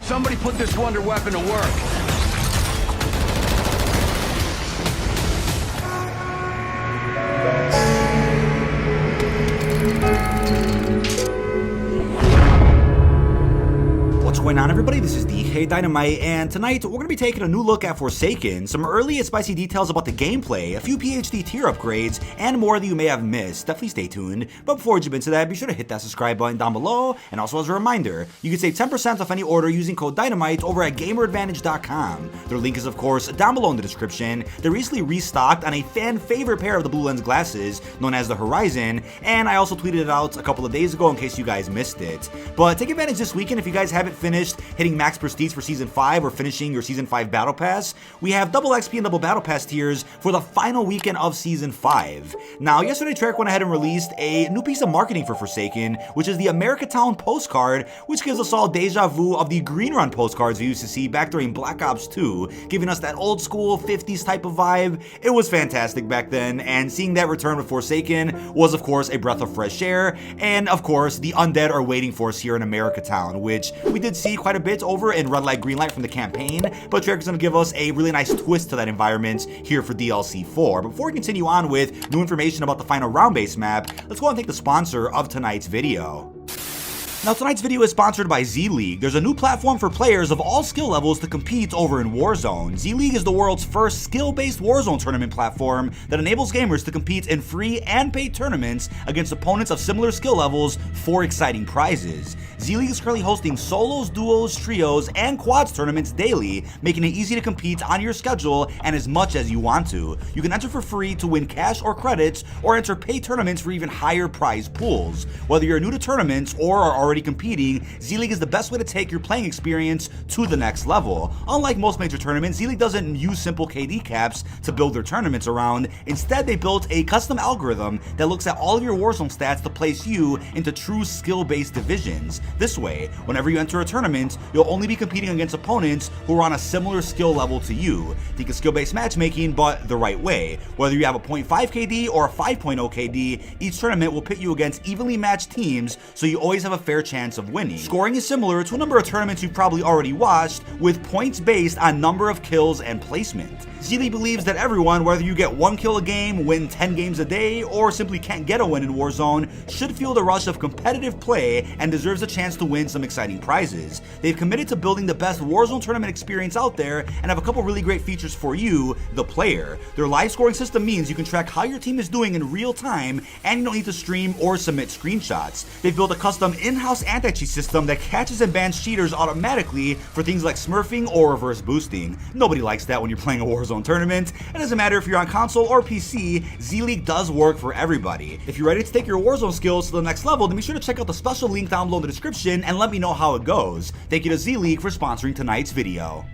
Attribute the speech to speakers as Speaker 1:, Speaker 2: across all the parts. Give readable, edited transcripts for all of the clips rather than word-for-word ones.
Speaker 1: Somebody put this wonder weapon to work.
Speaker 2: What's going on, everybody? This is dkdynamite, and tonight we're going to be taking a new look at Foresaken, some early and spicy details about the gameplay, a few PhD tier upgrades, and more that you may have missed. Definitely stay tuned. But before we jump into that, be sure to hit that subscribe button down below, and also as a reminder, you can save 10% off any order using code DYNAMITE over at gameradvantage.com. Their link is, of course, down below in the description. They recently restocked on a fan favorite pair of the blue lens glasses, known as the Horizon, and I also tweeted it out a couple of days ago in case you guys missed it. But take advantage this weekend if you guys haven't finished hitting max prestige for Season 5 or finishing your Season 5 Battle Pass. We have double XP and double Battle Pass tiers for the final weekend of Season 5. Now, yesterday Treyarch went ahead and released a new piece of marketing for Foresaken, which is the America Town postcard, which gives us all deja vu of the Green Run postcards we used to see back during Black Ops 2, giving us that old school 50s type of vibe. It was fantastic back then, and seeing that return with Foresaken was, of course, a breath of fresh air, and of course, the undead are waiting for us here in America Town, which we did see quite a bit over in Red Light, Green Light from the campaign, but Treyarch is going to give us a really nice twist to that environment here for DLC 4. But before we continue on with new information about the final round-based map, let's go and thank the sponsor of tonight's video. Now, tonight's video is sponsored by Z-League. There's a new platform for players of all skill levels to compete over in Warzone. Z-League is the world's first skill-based Warzone tournament platform that enables gamers to compete in free and paid tournaments against opponents of similar skill levels for exciting prizes. Z-League is currently hosting solos, duos, trios, and quads tournaments daily, making it easy to compete on your schedule and as much as you want to. You can enter for free to win cash or credits, or enter paid tournaments for even higher prize pools. Whether you're new to tournaments or are already competing, Z-League is the best way to take your playing experience to the next level. Unlike most major tournaments, Z-League doesn't use simple KD caps to build their tournaments around. Instead, they built a custom algorithm that looks at all of your Warzone stats to place you into true skill-based divisions. This way, whenever you enter a tournament, you'll only be competing against opponents who are on a similar skill level to you. Think of skill-based matchmaking, but the right way. Whether you have a 0.5 KD or a 5.0 KD, each tournament will pit you against evenly matched teams, so you always have a fair chance of winning. Scoring is similar to a number of tournaments you've probably already watched, with points based on number of kills and placement. Z-League believes that everyone, whether you get 1 kill a game, win 10 games a day, or simply can't get a win in Warzone, should feel the rush of competitive play and deserves a chance to win some exciting prizes. They've committed to building the best Warzone tournament experience out there and have a couple really great features for you, the player. Their live scoring system means you can track how your team is doing in real time, and you don't need to stream or submit screenshots. They've built a custom in-house anti-cheat system that catches and bans cheaters automatically for things like smurfing or reverse boosting. Nobody likes that when you're playing a Warzone tournament. It doesn't matter if you're on console or PC, Z-League does work for everybody. If you're ready to take your Warzone skills to the next level, then be sure to check out the special link down below in the description and let me know how it goes. Thank you to Z-League for sponsoring tonight's video.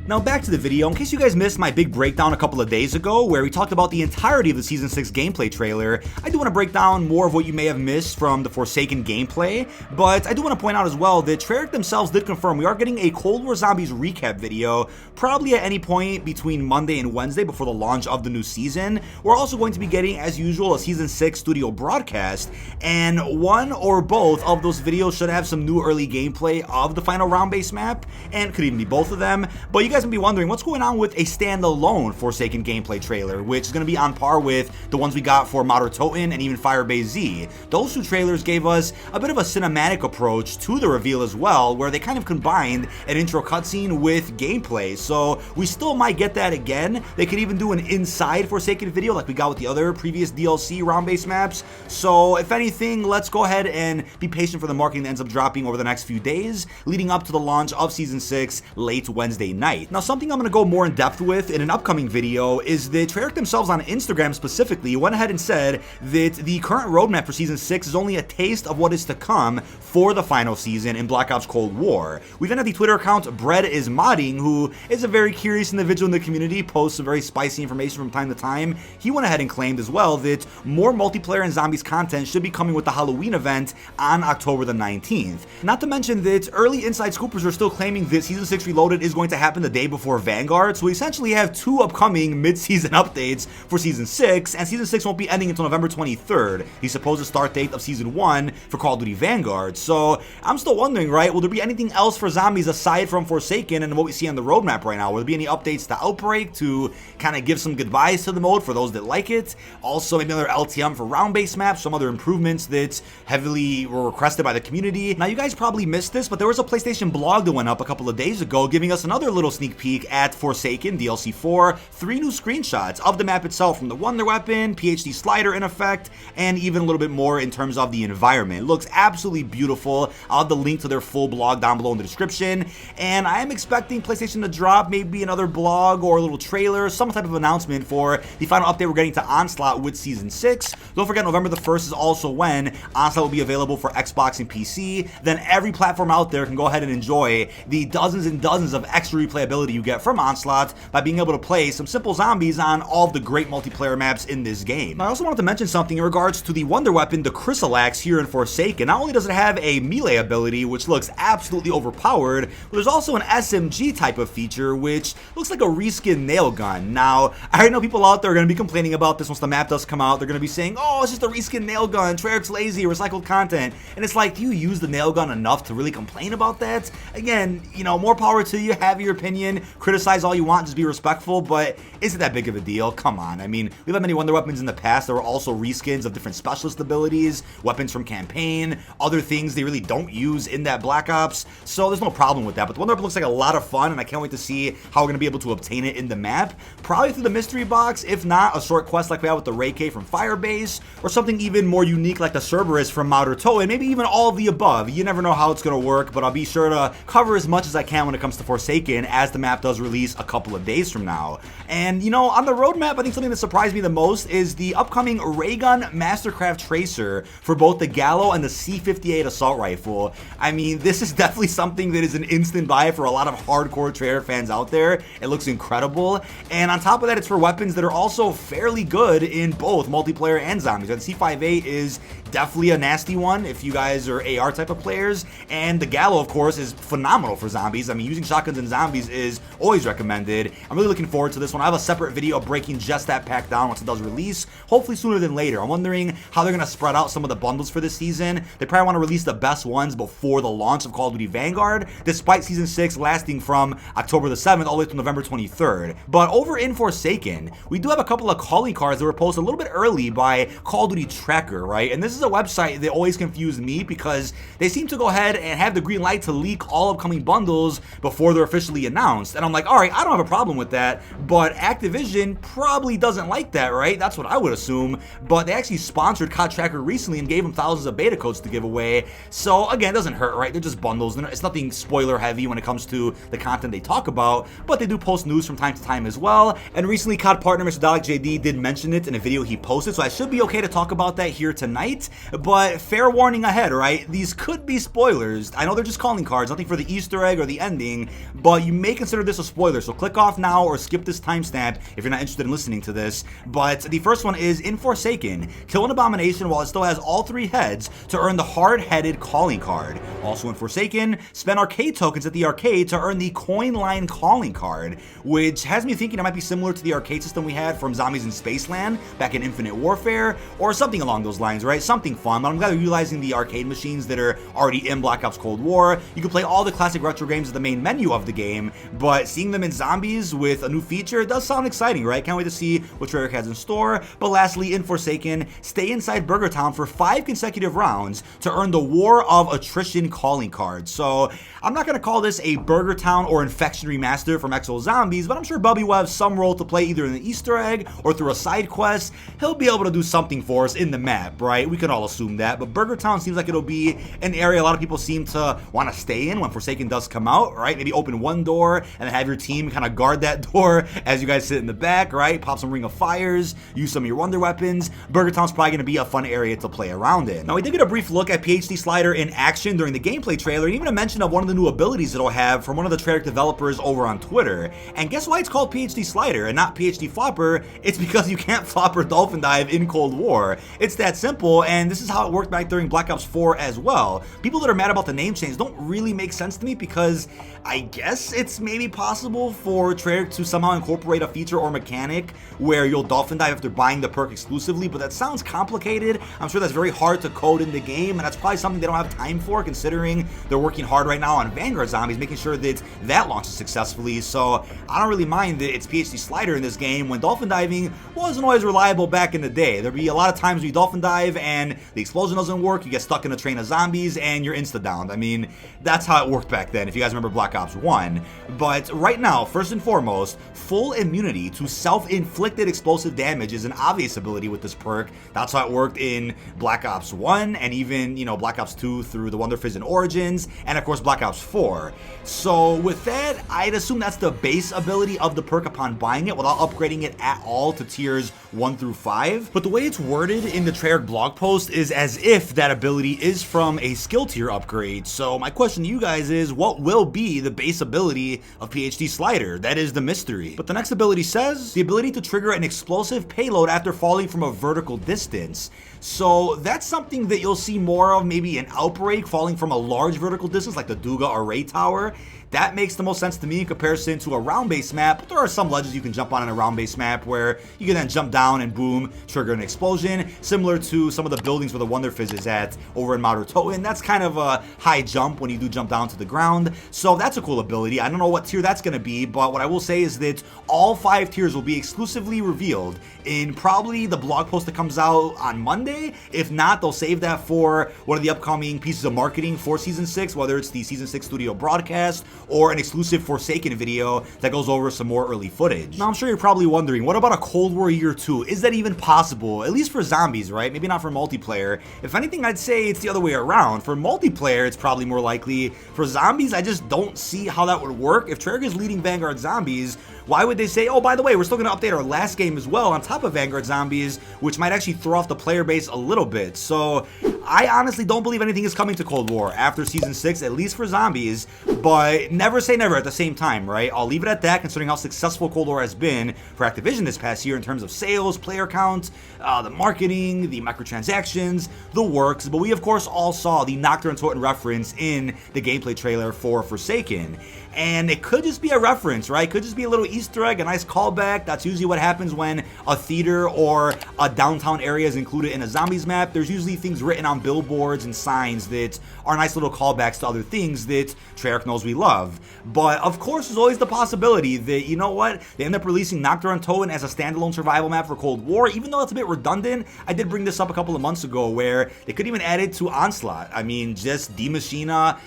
Speaker 2: Now back to the video. In case you guys missed my big breakdown a couple of days ago where we talked about the entirety of the Season 6 gameplay trailer, I do want to break down more of what you may have missed from the Foresaken gameplay, but I do want to point out as well that Treyarch themselves did confirm we are getting a Cold War Zombies recap video, probably at any point between Monday and Wednesday before the launch of the new season. We're also going to be getting, as usual, a Season 6 studio broadcast, and one or both of those videos should have some new early gameplay of the final round-based map, and could even be both of them. But you guys may be wondering what's going on with a standalone Foresaken gameplay trailer, which is going to be on par with the ones we got for Untoten and even Firebase Z. Those two trailers gave us a bit of a cinematic approach to the reveal as well, where they kind of combined an intro cutscene with gameplay, so we still might get that again. They could even do an inside Foresaken video like we got with the other previous DLC round-based maps. So if anything, let's go ahead and be patient for the marketing that ends up dropping over the next few days, leading up to the launch of Season 6 late Wednesday night. Now, something I'm going to go more in depth with in an upcoming video is that Treyarch themselves on Instagram specifically went ahead and said that the current roadmap for Season 6 is only a taste of what is to come for the final season in Black Ops Cold War. We then have the Twitter account Bread is Modding, who is a very curious individual in the community, posts some very spicy information from time to time. He went ahead and claimed as well that more multiplayer and zombies content should be coming with the Halloween event on October the 19th. Not to mention that early inside scoopers are still claiming that Season 6 Reloaded is going to happen the day before Vanguard, so we essentially have 2 upcoming mid-season updates for Season 6, and Season 6 won't be ending until November 23rd, the supposed start date of Season 1 for Call of Duty Vanguard. So I'm still wondering, right, will there be anything else for zombies aside from Foresaken and what we see on the roadmap right now? Will there be any updates to Outbreak to kind of give some goodbyes to the mode for those that like it? Also, maybe another LTM for round-based maps, some other improvements that heavily were requested by the community. Now, you guys probably missed this, but there was a PlayStation blog that went up a couple of days ago giving us another little sneak peek at Foresaken DLC 4, 3 new screenshots of the map itself from the Wonder Weapon, PhD slider in effect, and even a little bit more in terms of the environment. It looks absolutely beautiful. I'll have the link to their full blog down below in the description, and I am expecting PlayStation to drop maybe another blog or a little trailer, some type of announcement for the final update we're getting to Onslaught with Season 6. Don't forget, November the 1st is also when Onslaught will be available for Xbox and PC. Then every platform out there can go ahead and enjoy the dozens and dozens of extra replayability you get from Onslaught by being able to play some simple zombies on all of the great multiplayer maps in this game. I also wanted to mention something in regards to the Wonder Weapon, the Chrysalax here in Foresaken. Not only does it have a melee ability, which looks absolutely overpowered, but there's also an SMG type of feature, which looks like a reskin nail gun. Now, I already know people out there are going to be complaining about this once the map does come out. They're going to be saying, oh, it's just a reskin nail gun, Treyarch's lazy, recycled content. And it's like, do you use the nail gun enough to really complain about that? Again, you know, more power to you, have your opinion, criticize all you want, just be respectful, but is it that big of a deal? Come on. I mean, we've had many Wonder Weapons in the past that were also reskins of different specialist abilities, weapons from campaign, other things they really don't use in that Black Ops, so there's no problem with that. But the Wonder Weapon looks like a lot of fun, and I can't wait to see how we're going to be able to obtain it in the map. Probably through the mystery box, if not a short quest like we have with the Raygun from Firebase, or something even more unique like the Cerberus from Untoten, maybe even all of the above. You never know how it's going to work, but I'll be sure to cover as much as I can when it comes to Foresaken as the map does release a couple of days from now. And, you know, on the roadmap, I think something that surprised me the most is the upcoming Raygun Mastercraft Tracer for both the Gallo and the C58 Assault Rifle. I mean, this is definitely something that is an instant buy for a lot of hardcore Treyarch fans out there. It looks incredible. And on top of that, it's for weapons that are also fairly good in both multiplayer and zombies. The C58 is definitely a nasty one if you guys are AR type of players, and the Gallo, of course, is phenomenal for zombies. I mean, using shotguns in zombies is always recommended. I'm really looking forward to this one. I have a separate video breaking just that pack down once it does release, hopefully sooner than later. I'm wondering how they're going to spread out some of the bundles for this season. They probably want to release the best ones before the launch of Call of Duty Vanguard, despite Season 6 lasting from October the 7th all the way to November 23rd. But over in Foresaken, we do have a couple of calling cards that were posted a little bit early by Call of Duty Tracker, right? And this is a website that always confused me because they seem to go ahead and have the green light to leak all upcoming bundles before they're officially announced. And I'm like, all right, I don't have a problem with that, but Activision probably doesn't like that, right? That's what I would assume. But they actually sponsored COD Tracker recently and gave them thousands of beta codes to give away. So again, it doesn't hurt, right? They're just bundles. It's nothing spoiler heavy when it comes to the content they talk about, but they do post news from time to time as well. And recently, COD partner Mr. Dalek JD did mention it in a video he posted, so I should be okay to talk about that here tonight. But fair warning ahead, right? These could be spoilers. I know they're just calling cards, nothing for the Easter egg or the ending, but you may consider this a spoiler, so click off now or skip this timestamp if you're not interested in listening to this. But the first one is, in Foresaken, kill an abomination while it still has all 3 heads to earn the hard-headed calling card. Also in Foresaken, spend arcade tokens at the arcade to earn the coin line calling card, which has me thinking it might be similar to the arcade system we had from Zombies in Spaceland back in Infinite Warfare, or something along those lines, right? Something fun. But I'm glad they're utilizing the arcade machines that are already in Black Ops Cold War. You can play all the classic retro games at the main menu of the game, but seeing them in zombies with a new feature does sound exciting, right? Can't wait to see what Treyarch has in store. But lastly, in Foresaken, stay inside Burger Town for 5 consecutive rounds to earn the War of Attrition calling card. So I'm not going to call this a Burger Town or Infection remaster from Exo Zombies, but I'm sure Bubby will have some role to play either in the Easter egg or through a side quest. He'll be able to do something for us in the map, right? We can all assume that, but Burger Town seems like it'll be an area a lot of people seem to want to stay in when Foresaken does come out, right? Maybe open one door and then have your team kind of guard that door as you guys sit in the back, right? Pop some Ring of Fires, use some of your Wonder Weapons. Burger Town's probably going to be a fun area to play around in. Now, we did get a brief look at PhD Slider in action during the gameplay trailer, and even a mention of one of the new abilities it'll have from one of the Treyarch developers over on Twitter. And guess why it's called PhD Slider and not PhD Flopper? It's because you can't flop or dolphin dive in Cold War. It's that simple, and this is how it worked back during Black Ops 4 as well. People that are mad about the name change don't really make sense to me because I guess it's maybe possible for Treyarch to somehow incorporate a feature or mechanic where you'll dolphin dive after buying the perk exclusively, but that sounds complicated. I'm sure that's very hard to code in the game, and that's probably something they don't have time for, considering they're working hard right now on Vanguard zombies, making sure that that launches successfully. So I don't really mind that it's PhD slider in this game when dolphin diving wasn't always reliable back in the day. There'd be a lot of times where you dolphin dive and the explosion doesn't work, you get stuck in a train of zombies, and you're insta-downed. I mean, that's how it worked back then, if you guys remember Black Ops 1. But right now, first and foremost, full immunity to self-inflicted explosive damage is an obvious ability with this perk. That's how it worked in Black Ops 1, and even, you know, Black Ops 2 through the Wonder Fizz and Origins, and of course Black Ops 4. So with that, I'd assume that's the base ability of the perk upon buying it, without upgrading it at all to tiers 1 through 5. But the way it's worded in the Treyarch blog post is as if that ability is from a skill tier upgrade. So my question to you guys is, what will be the base ability of PhD Slider? That is the mystery. But the next ability says, the ability to trigger an explosive payload after falling from a vertical distance. So that's something that you'll see more of, maybe an Outbreak falling from a large vertical distance like the Duga Array Tower. That makes the most sense to me in comparison to a round-based map, but there are some ledges you can jump on in a round-based map where you can then jump down and boom, trigger an explosion, similar to some of the buildings where the Wonder Fizz is at over in Untoten. That's kind of a high jump when you do jump down to the ground, so that's a cool ability. I don't know what tier that's going to be, but what I will say is that all 5 tiers will be exclusively revealed in probably the blog post that comes out on Monday. If not, they'll save that for one of the upcoming pieces of marketing for Season 6, whether it's the Season 6 studio broadcast or an exclusive Foresaken video that goes over some more early footage. Now, I'm sure you're probably wondering, what about a Cold War Year 2? Is that even possible? At least for zombies, right? Maybe not for multiplayer. If anything, I'd say it's the other way around. For multiplayer, it's probably more likely. For zombies, I just don't see how that would work. If Treyarch is leading Vanguard zombies, why would they say, oh, by the way, we're still going to update our last game as well on top of Vanguard zombies, which might actually throw off the player base a little bit. So I honestly don't believe anything is coming to Cold War after Season 6, at least for zombies, but never say never at the same time, right? I'll leave it at that, considering how successful Cold War has been for Activision this past year in terms of sales, player count, the marketing, the microtransactions, the works. But we, of course, all saw the Nacht and Untoten reference in the gameplay trailer for Foresaken. And it could just be a reference, right? It could just be a little Easter egg, a nice callback. That's usually what happens when a theater or a downtown area is included in a zombies map. There's usually things written on billboards and signs that are nice little callbacks to other things that Treyarch knows we love. But of course, there's always the possibility that, you know what, they end up releasing Nacht and Untoten as a standalone survival map for Cold War, even though it's a bit redundant. I did bring this up a couple of months ago where they could even add it to Onslaught. I mean, just Die Maschine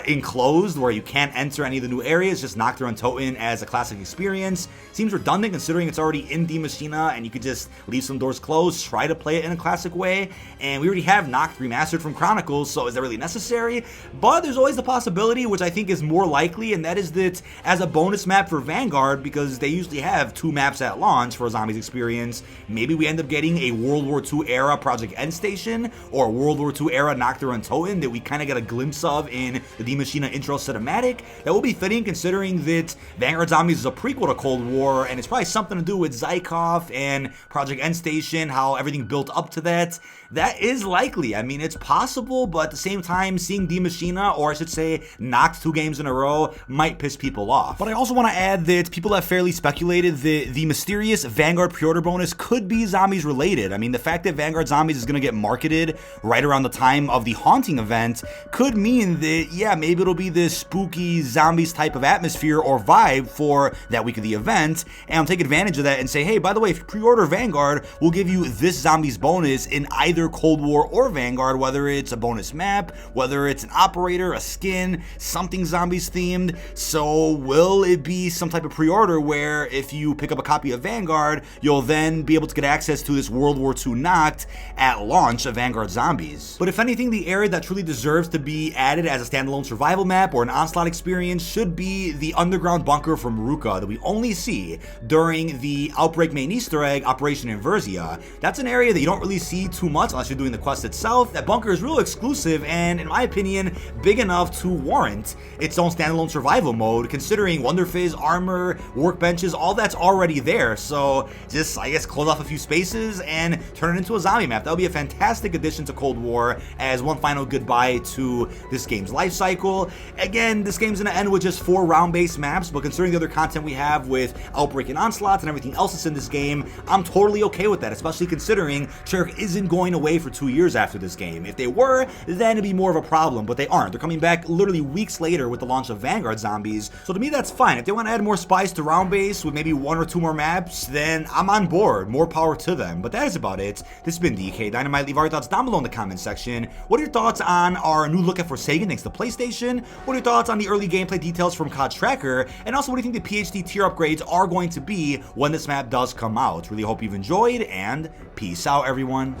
Speaker 2: enclosed where you can't enter any of the new areas, just Nacht and Untoten as a classic experience. Seems redundant considering it's already in Die Maschine and you could just leave some doors closed, try to play it in a classic way, and we already have Nacht remastered from Chronicles, so is that really necessary? But there's always the possibility, which I think is more likely, and that is that as a bonus map for Vanguard, because they usually have 2 maps at launch for a zombies experience, maybe we end up getting a World War II era Project End Station or a World War II era Nacht and Untoten that we kind of get a glimpse of in the Die Maschine intro cinematic. That will be fitting considering that Vanguard Zombies is a prequel to Cold War, and it's probably something to do with Zykov and Project End Station, how everything built up to that. That is likely. I mean, it's possible, but at the same time, seeing Die Maschine, or I should say Nacht 2 games in a row, might piss people off. But I also want to add that people have fairly speculated that the mysterious Vanguard pre-order bonus could be zombies related. I mean, the fact that Vanguard Zombies is going to get marketed right around the time of the Haunting event could mean that, yeah, maybe it'll be this spooky zombies type of atmosphere or vibe for that week of the event, and I'll take advantage of that and say, hey, by the way, if you pre-order Vanguard, we'll give you this zombies bonus in either Cold War or Vanguard, whether it's a bonus map, whether it's an operator, a skin, something zombies themed. So will it be some type of pre-order where if you pick up a copy of Vanguard, you'll then be able to get access to this World War II Nacht at launch of Vanguard Zombies? But if anything, the area that truly deserves to be added as a standalone survival map or an Onslaught experience should be the underground bunker from Ruka that we only see during the Outbreak main Easter egg, Operation Inversia. That's an area that you don't really see too much unless you're doing the quest itself. That bunker is real exclusive and, in my opinion, big enough to warrant its own standalone survival mode, considering Wonder Fizz, armor, workbenches, all that's already there. So just, I guess, close off a few spaces and turn it into a zombie map. That would be a fantastic addition to Cold War as one final goodbye to this game's life life cycle. Again, this game's gonna end with just 4 round-based maps, but considering the other content we have with Outbreak and Onslaught and everything else that's in this game, I'm totally okay with that, especially considering Treyarch isn't going away for 2 years after this game. If they were, then it'd be more of a problem, but they aren't. They're coming back literally weeks later with the launch of Vanguard Zombies, so to me that's fine. If they want to add more spice to round-based with maybe 1 or 2 more maps, then I'm on board. More power to them. But that is about it. This has been dkdynamite. Leave all your thoughts down below in the comment section. What are your thoughts on our new look at Foresaken thanks to PlayStation? What are your thoughts on the early gameplay details from COD Tracker? And also, what do you think the PhD tier upgrades are going to be when this map does come out? Really hope you've enjoyed, and peace out, everyone.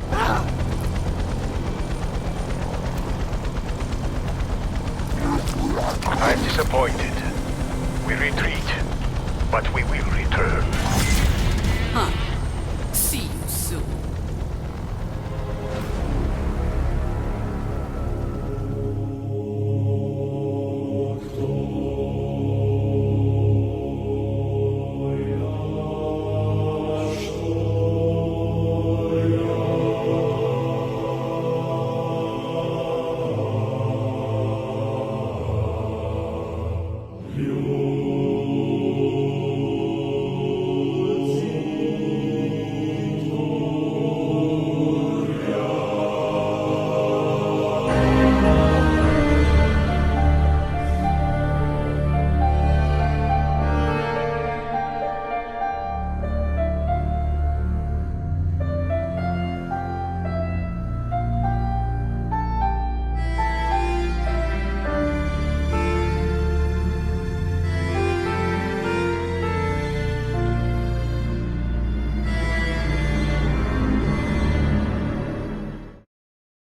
Speaker 3: I'm disappointed. We retreat, but we will return.
Speaker 4: Huh.